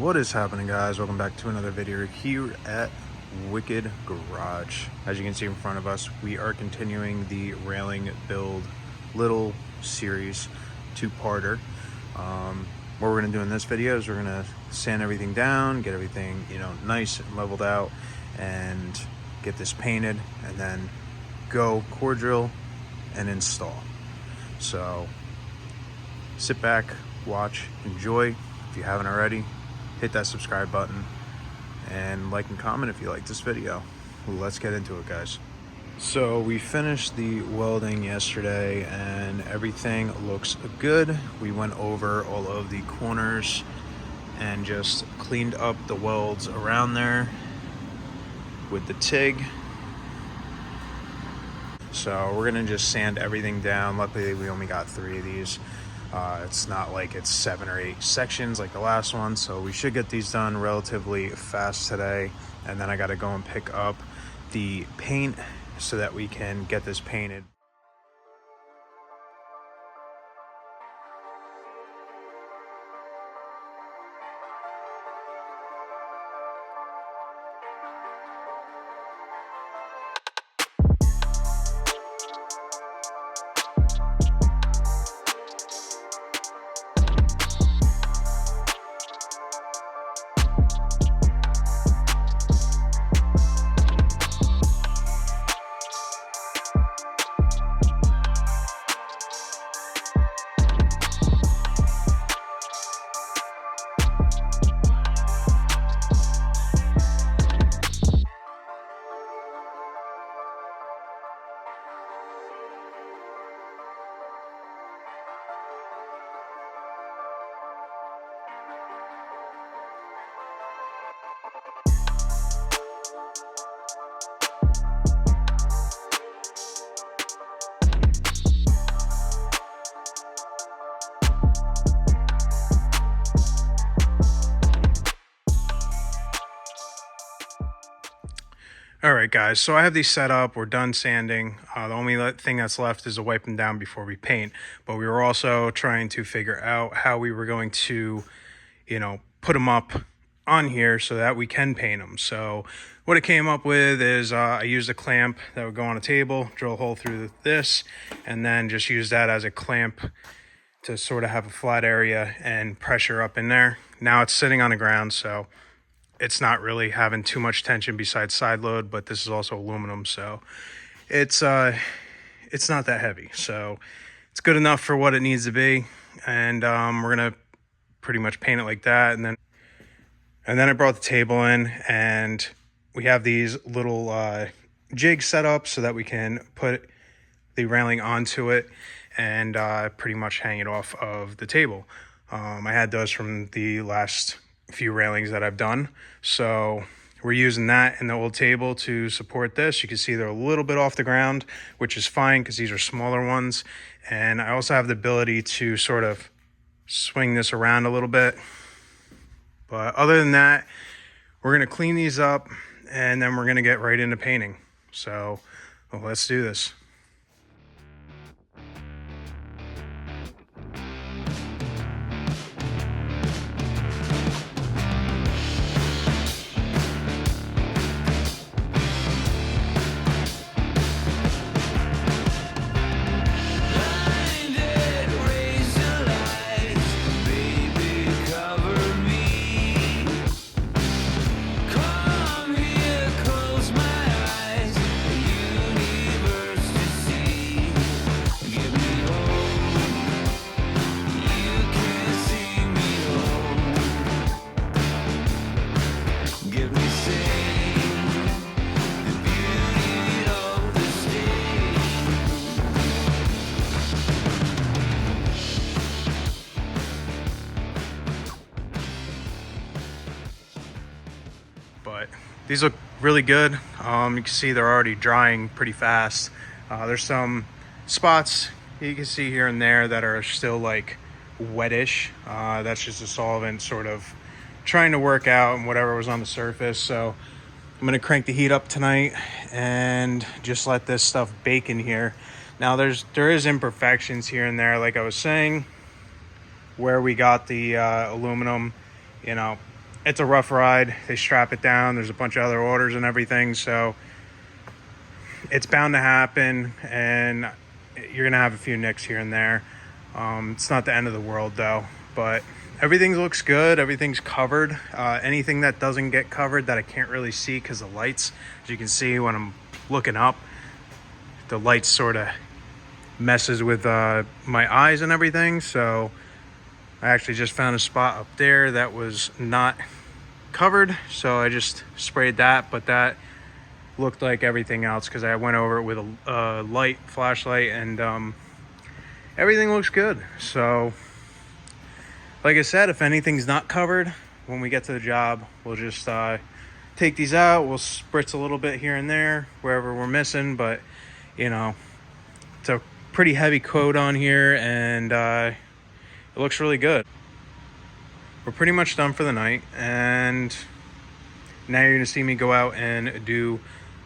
What is happening, guys? Welcome back to another video here at Wicked Garage. As you can see in front of us, we are continuing the railing build little series, two-parter. What we're going to do in this video is we're going to sand everything down, get everything nice and leveled out, and get this painted, and then go core drill and install. So sit back, watch, enjoy. If you haven't already, hit that subscribe button and like and comment if you like this video. Let's get into it, guys. So we finished the welding yesterday and everything looks good. We went over all of the corners and just cleaned up the welds around there with the TIG. So we're gonna just sand everything down. Luckily we only got 3 of these. It's not like it's 7 or 8 sections like the last one, so we should get these done relatively fast today. And then I got to go and pick up the paint so that we can get this painted. All right, guys, so I have these set up. We're done sanding. The only thing that's left is to wipe them down before we paint. But we were also trying to figure out how we were going to, put them up on here so that we can paint them. So what it came up with is I used a clamp that would go on a table, drill a hole through this, and then just use that as a clamp to sort of have a flat area and pressure up in there. Now it's sitting on the ground, so it's not really having too much tension besides side load, but this is also aluminum, so it's not that heavy. So it's good enough for what it needs to be, and we're gonna pretty much paint it like that. And then I brought the table in, and we have these little jigs set up so that we can put the railing onto it and pretty much hang it off of the table. I had those from the last few railings that I've done, so we're using that in the old table to support this. You can see they're a little bit off the ground, which is fine because these are smaller ones, and I also have the ability to sort of swing this around a little bit. But other than that, we're going to clean these up and then we're going to get right into painting. So let's do this. But these look really good. You can see they're already drying pretty fast. There's some spots you can see here and there that are still like wettish. That's just a solvent sort of trying to work out and whatever was on the surface. So I'm gonna crank the heat up tonight and just let this stuff bake in here. Now there is imperfections here and there, like I was saying, where we got the aluminum, you know, it's a rough ride. They strap it down. There's a bunch of other orders and everything, so it's bound to happen, and you're gonna have a few nicks here and there. It's not the end of the world though, but everything looks good. Everything's covered. Anything that doesn't get covered that I can't really see because of lights, as you can see when I'm looking up, the lights sort of messes with my eyes and everything. So I actually just found a spot up there that was not covered, so I just sprayed that, but that looked like everything else because I went over it with a flashlight, and everything looks good. So like I said, if anything's not covered when we get to the job, we'll just take these out. We'll spritz a little bit here and there wherever we're missing, but you know, it's a pretty heavy coat on here, and it looks really good. We're pretty much done for the night, and now you're gonna see me go out and do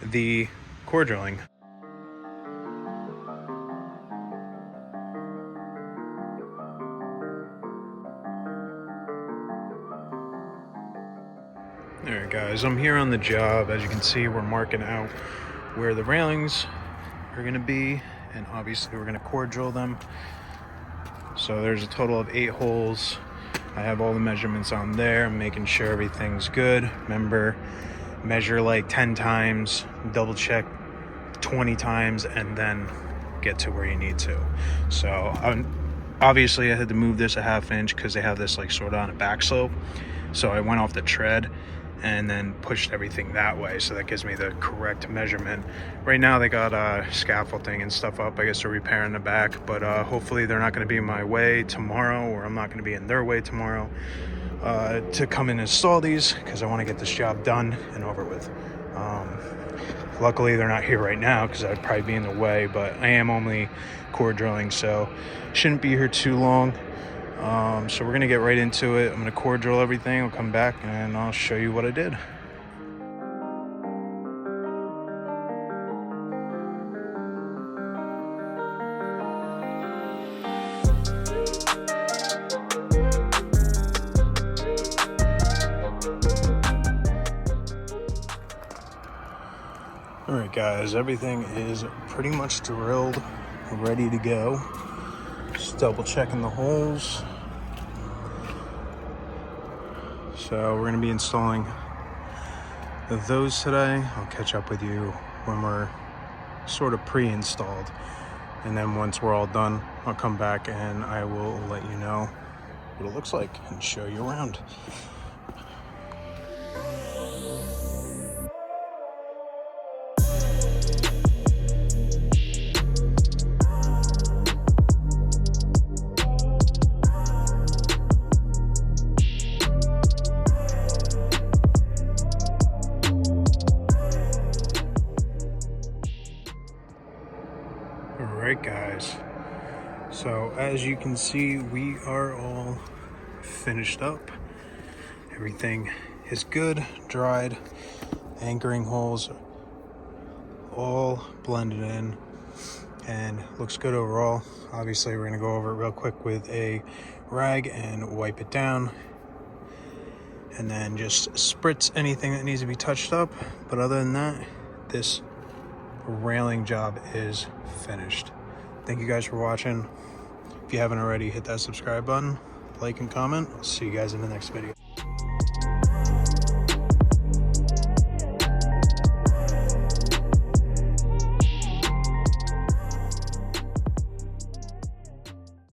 the core drilling. Alright guys, I'm here on the job. As you can see, we're marking out where the railings are gonna be, and obviously we're gonna core drill them. So there's a total of 8 holes. I have all the measurements on there. I'm making sure everything's good. Remember, measure like 10 times, double check 20 times, and then get to where you need to. So obviously I had to move this a ½ inch because they have this like sort of on a back slope. So I went off the tread and then pushed everything that way, so that gives me the correct measurement. Right now they got scaffolding and stuff up. I guess they're repairing the back, but hopefully they're not going to be in my way tomorrow, or I'm not going to be in their way tomorrow to come and install these, because I want to get this job done and over with. Luckily they're not here right now because I'd probably be in the way, but I am only core drilling, so shouldn't be here too long. So we're gonna get right into it. I'm gonna core drill everything. I'll come back and I'll show you what I did. All right guys, everything is pretty much drilled, ready to go. Just double checking the holes. So we're gonna be installing those today. I'll catch up with you when we're sort of pre-installed. And then once we're all done, I'll come back and I will let you know what it looks like and show you around. Alright guys, so as you can see, we are all finished up. Everything is good, dried, anchoring holes all blended in, and looks good overall. Obviously we're going to go over it real quick with a rag and wipe it down, and then just spritz anything that needs to be touched up. But other than that, this railing job is finished. Thank you guys for watching. If you haven't already, hit that subscribe button, like and comment. I'll see you guys in the next video.